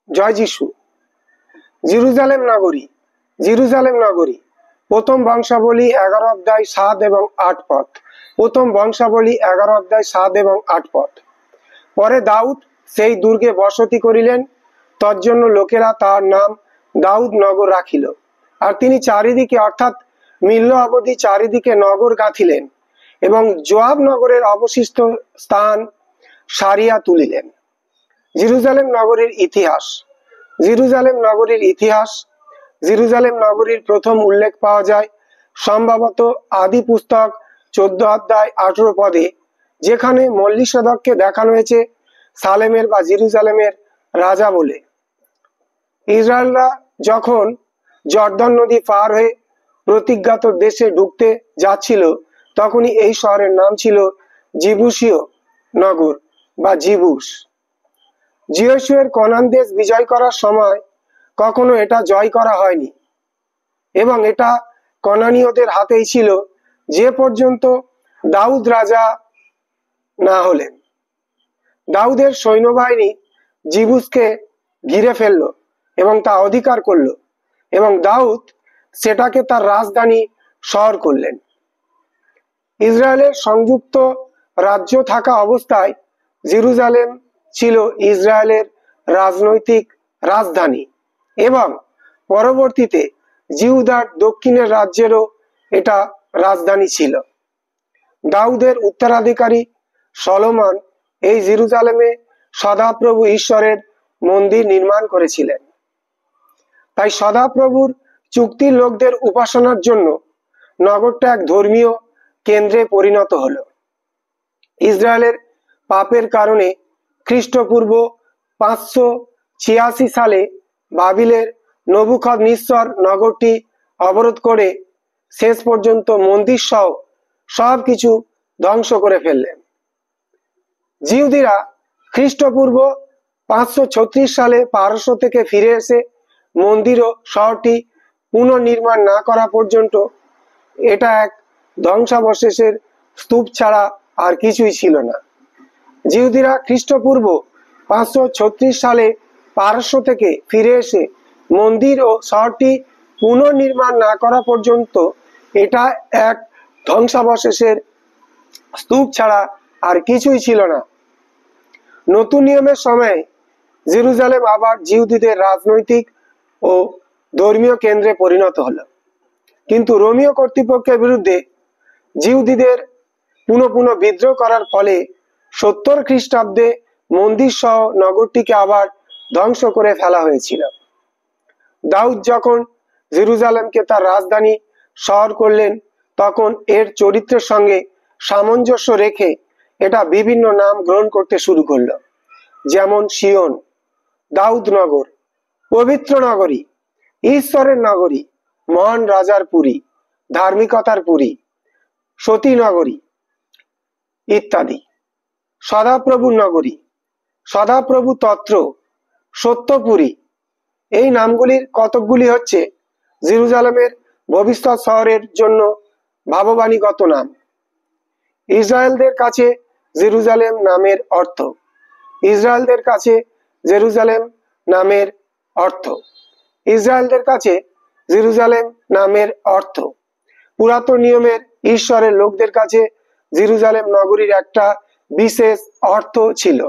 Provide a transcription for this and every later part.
জয় যিশু। জেরুজালেম নগরী। জেরুজালেম নগরী প্রথম বংশাবলী 11 অধ্যায় 7 এবং 8 পদ। প্রথম বংশাবলী 11 অধ্যায় 7 এবং 8 পদ। পরে দাউদ সেই দুর্গে বসতি করিলেন, তজ্জন্য লোকেরা তার নাম দাউদ নগর রাখিল। আর তিনি চারিদিকে অর্থাৎ মিল্ল অবধি চারিদিকে নগর গাঁথিলেন এবং জোয়াব নগরের অবশিষ্ট স্থান সারিয়া তুলিলেন। জেরুজালেম নগরীর ইতিহাস। জেরুজালেম নগরীর ইতিহাস। জেরুজালেম নগরীর প্রথম উল্লেখ পাওয়া যায় সম্ভবত আদি পুস্তক 14 অধ্যায় 18 পদে, যেখানে মল্লিসদককে দেখানো হয়েছে সালেমের বা জেরুজালেমের রাজা বলে। ইসরায়েলরা যখন জর্দান নদী পার হয়ে প্রতিজ্ঞাত দেশে ঢুকতে যাচ্ছিল, তখনই এই শহরের নাম ছিল জিবুসীয় নগর বা জিবুস। জিয়সুয়ের কনান দেশ বিজয় করার সময় কখনো এটা জয় করা হয়নি এবং এটা কনানীয়দের হাতেই ছিল যে পর্যন্ত দাউদ রাজা না হলেন। দাউদের সৈন্যবাহিনী জিবুসকে ঘিরে ফেলল এবং তা অধিকার করল এবং দাউদ সেটাকে তার রাজধানী শহর করলেন। ইসরায়েলের সংযুক্ত রাজ্য থাকা অবস্থায় জেরুজালেম ছিল ইসরায়েলের রাজনৈতিক রাজধানী এবং পরবর্তীতে জিহুদার দক্ষিণের রাজ্যেরও এটা রাজধানী ছিল। দাউদের উত্তরাধিকারী সলোমন এই জেরুজালেমে সদাপ্রভু ঈশ্বরের মন্দির নির্মাণ করেছিলেন। তাই সদাপ্রভুর চুক্তির লোকদের উপাসনার জন্য নগরটা এক ধর্মীয় কেন্দ্রে পরিণত হলো। ইসরায়েলের পাপের কারণে খ্রিস্টপূর্ব 586 সালে বাবিলের নবুকদনেসর নগরটি অবরোধ করে শেষ পর্যন্ত মন্দির সহ সবকিছু ধ্বংস করে ফেললেন। জিহুদিরা খ্রিস্টপূর্ব 536 সালে পারস্য থেকে ফিরে এসে মন্দির ও শহরটি পুনর্নির্মাণ না করা পর্যন্ত এটা এক ধ্বংসাবশেষের স্তূপ ছাড়া আর কিছুই ছিল না। জিহুদিরা খ্রিস্টপূর্ব 536 সালে পারস্য থেকে ফিরে এসে মন্দির ও শহরটি পুনর্নির্মাণ না করা পর্যন্ত এটা এক ধ্বংসাবশেষের স্তূপ ছাড়া আর কিছুই ছিল না। নতুন নিয়মের সময়ে জেরুজালেম আবার জিহুদিদের রাজনৈতিক ও ধর্মীয় কেন্দ্রে পরিণত হলো, কিন্তু রোমীয় কর্তৃপক্ষের বিরুদ্ধে জিহুদিদের পুনঃ বিদ্রোহ করার ফলে 70 খ্রিস্টাব্দে মন্দির সহ নগরটিকে আবার ধ্বংস করে ফেলা হয়েছিল। দাউদ যখন জেরুজালেমকে তার রাজধানী শহর করলেন, তখন এর চরিত্রের সঙ্গে সামঞ্জস্য রেখে এটা বিভিন্ন নাম গ্রহণ করতে শুরু করলো, যেমন সিয়ন, দাউদ নগর, পবিত্র নগরী, ঈশ্বরের নগরী, মহান রাজার পুরী, ধার্মিকতার পুরী, সতী নগরী ইত্যাদি। সদাপ্রভুর নগরী, সদাপ্রভু তত্র, সত্যপুরী। এই নামগুলির কতকগুলি হচ্ছে জেরুজালেমের ভবিষ্যৎ শহরের জন্য ভাববাণীগত নাম। ইসরায়েলদের কাছে জেরুজালেম নামের অর্থ। ইসরায়েলদের কাছে জেরুজালেম নামের অর্থ। ইসরায়েলদের কাছে জেরুজালেম নামের অর্থ। পুরাতন নিয়মের ঈশ্বরের লোকদের কাছে জেরুজালেম নগরীর একটা বিশেষ অর্থ ছিল।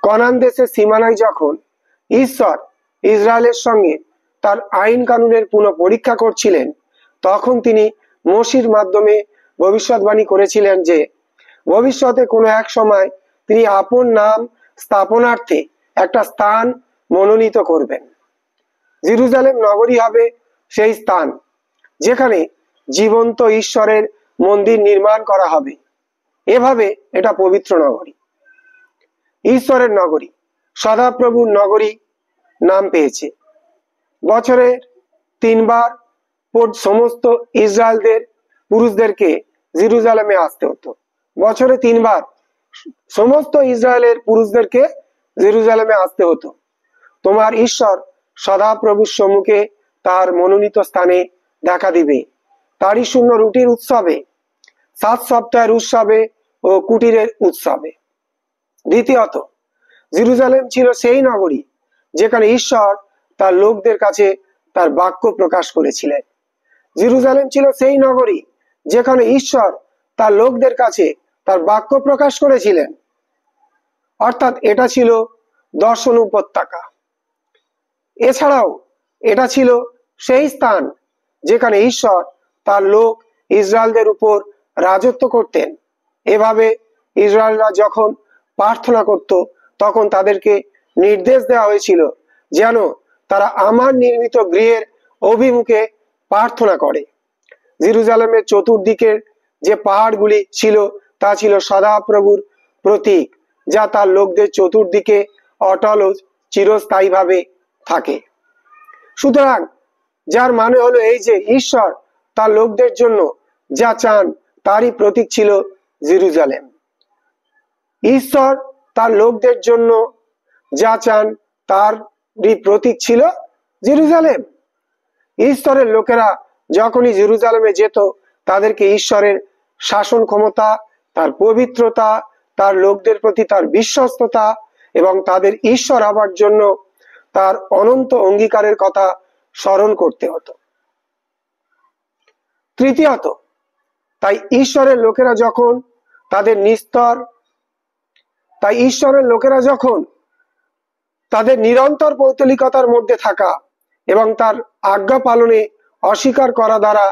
কনান দেশের সীমানায় যখন ঈশ্বর ইসরায়েলের সঙ্গে তার আইন কানুনের পুনঃ পরীক্ষা করছিলেন, তখন তিনি মোশির মাধ্যমে ভবিষ্যৎবাণী করেছিলেন যে ভবিষ্যতে কোনো এক সময় তিনি আপন নাম স্থাপনার্থে একটা স্থান মনোনীত করবেন। জেরুজালেম নগরী হবে সেই স্থান যেখানে জীবন্ত ঈশ্বরের মন্দির নির্মাণ করা হবে। এভাবে এটা পবিত্র নগরী, ঈশ্বরের নগরী, সদাপ্রভুর নগরী নাম পেয়েছে। বছরের 3 বার সমস্ত ইসরায়েলদের পুরুষদেরকে জেরুজালেমে আসতে হতো। বছরে 3 বার সমস্ত ইসরায়েলের পুরুষদেরকে জেরুজালেমে আসতে হতো। তোমার ঈশ্বর সদাপ্রভুর সম্মুখে তার মনোনীত স্থানে দেখা দিবে, তারই শূন্য রুটির উৎসবে, 7 সপ্তাহের উৎসবে ও কুটিরের উৎসবে। দ্বিতীয়ত, জেরুজালেম ছিল সেই নগরী যেখানে ঈশ্বর তার লোকদের কাছে তার বাক্য প্রকাশ করেছিলেন। জেরুজালেম ছিল সেই নগরী যেখানে ঈশ্বর তার লোকদের কাছে তার বাক্য প্রকাশ করেছিলেন। অর্থাৎ এটা ছিল দর্শন উপত্যকা। এছাড়াও এটা ছিল সেই স্থান যেখানে ঈশ্বর তার লোক ইসরায়েলদের উপর রাজত্ব করতেন। এভাবে ইসরায়েলরা যখন প্রার্থনা করত তখন তাদেরকে নির্দেশ দেওয়া হয়েছিল যেন তারা আমার নির্মিত গৃহের অভিমুখে প্রার্থনা করে। জেরুজালেমের চতুর্দিকের যে পাহাড়গুলি ছিল তা ছিল সদাপ্রভুর প্রতীক, যা তার লোকদের চতুর্দিকে অটল ও চিরস্থায়ীভাবে থাকে। সুতরাং যার মানে হলো এই যে ঈশ্বর তার লোকদের জন্য যা চান তারই প্রতীক ছিল জেরুজালেম। ঈশ্বর তার লোকদের জন্য যা চান তারই প্রতীক ছিল জেরুজালেম। ঈশ্বরের লোকেরা যখনই জেরুজালেমে যেত তাদেরকে ঈশ্বরের শাসন ক্ষমতা, তার পবিত্রতা, তার লোকদের প্রতি তার বিশ্বস্ততা এবং তাদের ঈশ্বর হবার জন্য তার অনন্ত অঙ্গীকারের কথা স্মরণ করতে হতো। তৃতীয়ত, তাই ঈশ্বরের লোকেরা যখন তাদের নিরন্তর পৌত্তলিকতার মধ্যে থাকা এবং তার আজ্ঞা পালনে অস্বীকার করা দ্বারা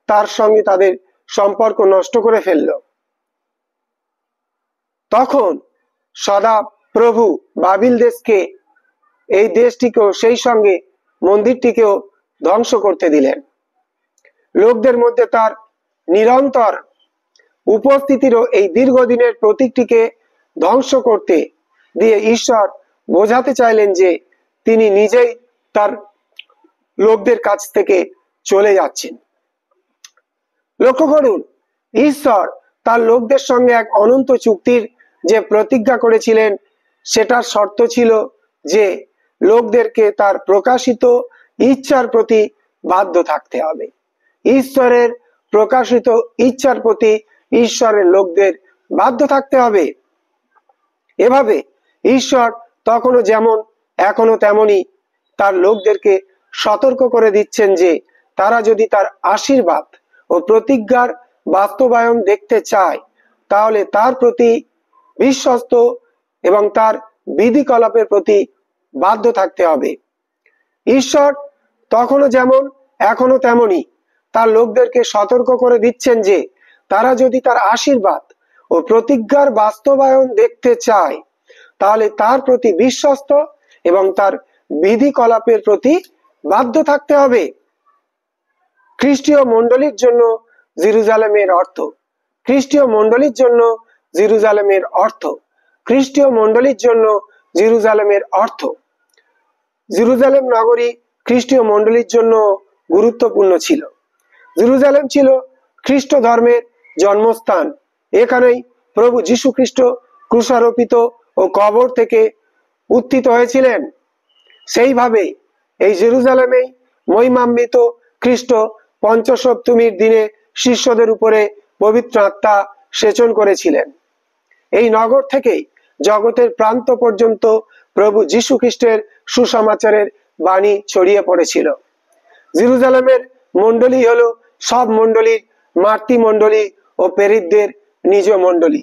তার সঙ্গে তাদের সম্পর্ক নষ্ট করে ফেলল, তখন সদা প্রভু বাবিল দেশকে, এই দেশটিকেও সেই সঙ্গে মন্দিরটিকেও ধ্বংস করতে দিলেন। লোকদের মধ্যে তার নিরন্তর উপস্থিতিরও এই দীর্ঘদিনের প্রতীকটিকে ধ্বংস করতে দিয়ে ঈশ্বর বোঝাতে চাইলেন যে তিনি নিজেই তার লোকদের কাছ থেকে চলে যাচ্ছেন। লক্ষ্য করুন, ঈশ্বর তার লোকদের সঙ্গে এক অনন্ত চুক্তির যে প্রতিজ্ঞা করেছিলেন সেটার শর্ত ছিল যে লোকদেরকে তার প্রকাশিত ইচ্ছার প্রতি বাধ্য থাকতে হবে। ঈশ্বরের প্রকাশিত ইচ্ছার প্রতি ঈশ্বরের লোকদের বাধ্য থাকতে হবে। এভাবে ঈশ্বর তখনও যেমন এখনো তেমনি তার লোকদেরকে সতর্ক করে দিচ্ছেন যে তারা যদি তার আশীর্বাদ ও প্রতিজ্ঞার বাস্তবায়ন দেখতে চায় তাহলে তার প্রতি বিশ্বস্ত এবং তার বিধিকলাপের প্রতি বাধ্য থাকতে হবে। ঈশ্বর তখনও যেমন এখনো তেমনি তার লোকদেরকে সতর্ক করে দিচ্ছেন যে তারা যদি তার আশীর্বাদ ও প্রতিজ্ঞার বাস্তবায়ন দেখতে চায় তাহলে তার প্রতি বিশ্বস্ত এবং তার বিধিকলাপের প্রতি বাধ্য থাকতে হবে। খ্রিস্টীয় মণ্ডলীর জন্য জেরুজালেমের অর্থ, খ্রিস্টীয় মণ্ডলীর জন্য জেরুজালেমের অর্থ, খ্রিস্টীয় মণ্ডলীর জন্য জেরুজালেমের অর্থ। জেরুজালেম নগরী খ্রিস্টীয় মণ্ডলীর জন্য গুরুত্বপূর্ণ ছিল। জেরুজালেম ছিল খ্রিস্ট ধর্মের জন্মস্থান। এখানেই প্রভু যীশু খ্রিস্ট ক্রুশারোপিত ও কবর থেকে উত্থিত হয়েছিলেন। সেইভাবে এই জেরুজালেমেই মহিমান্বিত খ্রিস্ট পঞ্চসপ্তমীর দিনে শিষ্যদের উপরে পবিত্র আত্মা সেচন করেছিলেন। এই নগর থেকেই জগতের প্রান্ত পর্যন্ত প্রভু যীশু খ্রিস্টের সুসমাচারের বাণী ছড়িয়ে পড়েছিল। জেরুজালেমের মণ্ডলী হলো সব মণ্ডলীর মাতৃমণ্ডলী ও প্রেরিতদের নিজ মণ্ডলী।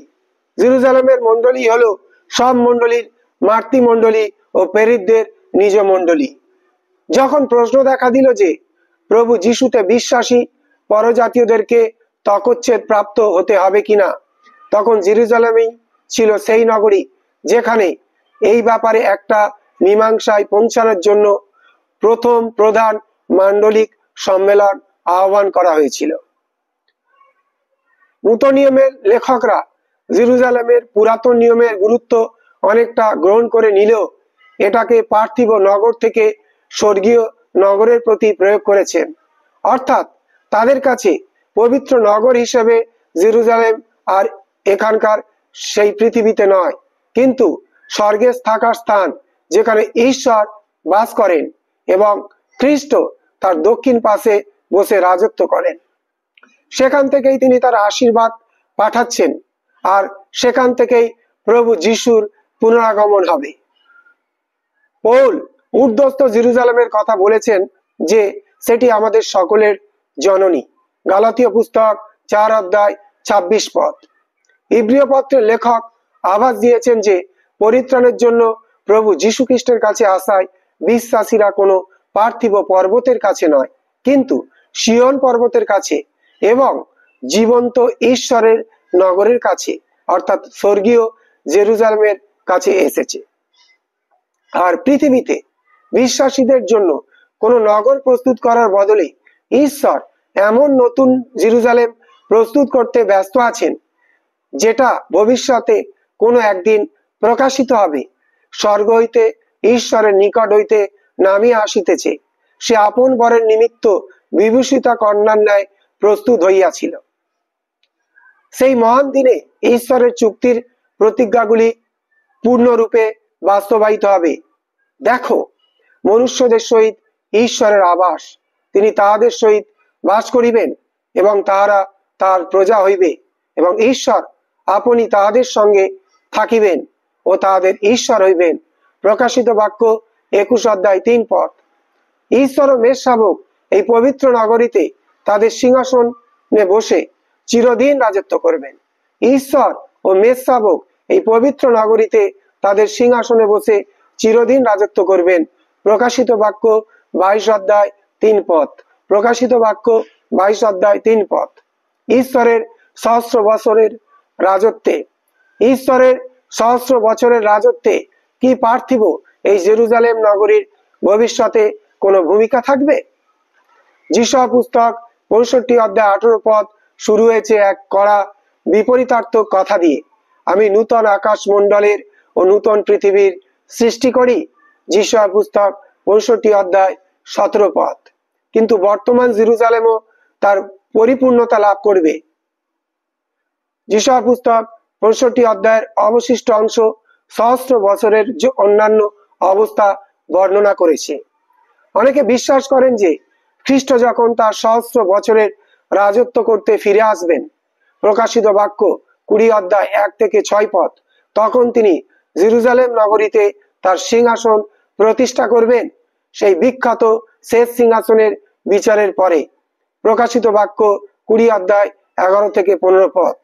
জেরুজালেমের মণ্ডলী হলো সব মণ্ডলীর মাতৃমণ্ডলী ও প্রেরিতদের নিজ মণ্ডলী। যখন প্রশ্ন দেখা দিল যে প্রভু যিশুতে বিশ্বাসী পরজাতীয়দেরকে তকচ্ছেদ প্রাপ্ত হতে হবে কিনা, তখন জেরুজালেমেই ছিল সেই নগরী যেখানে এই ব্যাপারে একটা মীমাংসায় পৌঁছানোর জন্য প্রথম প্রধান মান্ডলিক সম্মেলন আহ্বান করা হয়েছিল। নূতন নিয়মের লেখকরা জেরুজালেমের পুরাতন নিয়মের গুরুত্ব অনেকটা গ্রহণ করে নিলেও এটাকে পার্থিব নগর থেকে স্বর্গীয় নগরের প্রতি প্রয়োগ করেছেন। অর্থাৎ তাদের কাছে পবিত্র নগর হিসেবে জেরুজালেম আর এখানকার সেই পৃথিবীতে নয়, কিন্তু স্বর্গে থাকার স্থান যেখানে ঈশ্বর বাস করেন এবং খ্রিস্ট তার দক্ষিণ পাশে বসে রাজত্ব করেন। সেখান থেকেই তিনি তার আশীর্বাদ পাঠাচ্ছেন আর সেখান থেকেই প্রভু যিশুর পুনরাগমন হবে। পৌল ঊর্ধ্বস্থ জেরুজালেমের কথা বলেছেন যে সেটি আমাদের সকলের জননী। গালাতীয় পুস্তক 4:26 ইব্রিয় পত্রের লেখক আভাস দিয়েছেন যে পরিত্রাণের জন্য প্রভু যীশু খ্রিস্টের কাছে আসায় বিশ্বাসীরা কোনো পার্থিব পর্বতের কাছে নয়, কিন্তু সিয়ন পর্বতের কাছে এবং জীবন্ত ঈশ্বরের নগরের কাছে অর্থাৎ স্বর্গীয় জেরুজালেমের কাছে এসেছে। আর পৃথিবীতে বিশ্বাসীদের জন্য কোনো নগর প্রস্তুত করার বদলে ঈশ্বর এমন নতুন জেরুজালেম প্রস্তুত করতে ব্যস্ত আছেন যেটা ভবিষ্যতে কোনো একদিন প্রকাশিত হবে। স্বর্গ হইতে ঈশ্বরের নিকট হইতে নামিয়া আসিতেছে, সে আপন বরের নিমিত্ত বিভূষিতা কন্যার ন্যায় প্রস্তুত হইয়াছিল। সেই মহান দিনে ঈশ্বরের চুক্তির প্রতিজ্ঞাগুলি পূর্ণরূপে বাস্তবায়িত হবে। দেখো, মনুষ্যদের সহিত ঈশ্বরের আবাস, তিনি তাহাদের সহিত বাস করিবেন এবং তাহারা তার প্রজা হইবে এবং ঈশ্বর আপনি তাহাদের সঙ্গে থাকিবেন ও তাহাদের ঈশ্বর হইবেন। প্রকাশিত বাক্য 21:3 ঈশ্বর ও মেষ শাবক এই পবিত্র নগরীতে তাদের সিংহাসনে বসে চিরদিন রাজত্ব করবেন। ঈশ্বর ও মেষ শাবক এই পবিত্র নগরীতে তাদের সিংহাসনে বসে চিরদিন রাজত্ব করবেন। প্রকাশিত বাক্য 22:3 প্রকাশিত বাক্য 22:3 ঈশ্বরের সহস্র বছরের রাজত্বে, ঈশ্বরের সহস্র বছরের রাজত্বে কি পার্থিব এই জেরুজালেম নগরীর ভবিষ্যতে কোনো ভূমিকা থাকবে? যিশয়া পুস্তক 65:18 শুরু হয়েছে এক কড়া বিপরীতার্থক কথা দিয়ে। আমি নূতন আকাশ মণ্ডলের ও নূতন পৃথিবীর সৃষ্টি করি। যিশয়া পুস্তক 65:17 কিন্তু বর্তমান জেরুজালেমও তার পরিপূর্ণতা লাভ করবে। যিশয়া পুস্তক 65 অবশিষ্ট অংশ সহস্র বছরের যে অন্যান্য অবস্থা বর্ণনা করেছে। অনেকে বিশ্বাস করেন যে খ্রিস্ট যখন তার সহস্র বছরের রাজত্ব করতে ফিরে আসবেন, প্রকাশিত বাক্য 20:1-6 তখন তিনি জেরুজালেম নগরীতে তার সিংহাসন প্রতিষ্ঠা করবেন, সেই বিখ্যাত শেষ সিংহাসনের বিচারের পরে। প্রকাশিত বাক্য 20:11-15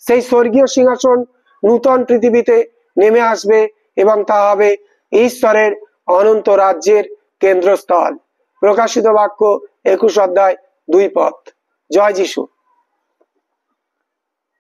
সেই স্বর্গীয় সিংহাসন নূতন পৃথিবীতে নেমে আসবে এবং তা হবে ঈশ্বরের অনন্ত রাজ্যের কেন্দ্রস্থল। প্রকাশিত বাক্য 21:2 জয় যিশু।